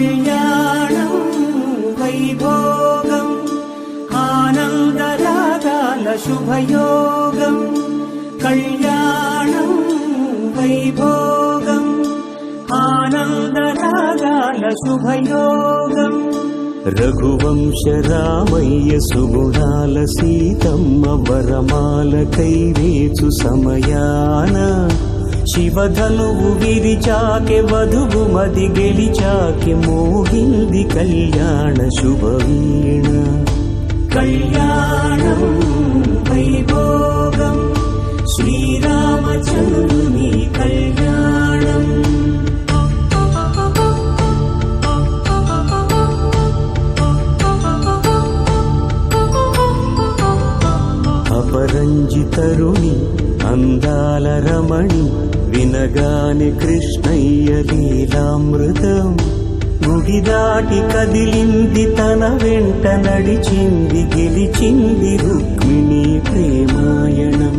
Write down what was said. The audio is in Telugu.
కళ్యాణం వైభోగం ఆనందరాగాల శుభయోగం కళ్యాణం వైభోగం ఆనందరాగాల శుభయోగం రఘువంశ రామయ్య సుగుణాల సీతమ్మ వరమాల కైవేచు సమయాన శివధనువు విరిచాకె వధువు మది గెలిచాకె మోగింది కళ్యాణ శుభవీణ కళ్యాణం వైభోగం శ్రీరామచంద్రుని కళ్యాణం అపరంజి తరుణి అందాల రమణి వినగాని కృష్ణయ్య లీలామృతం గుడిదాటి కదిలింది తన వెంట నడిచింది గెలిచింది రుక్మిణి ప్రేమాయణం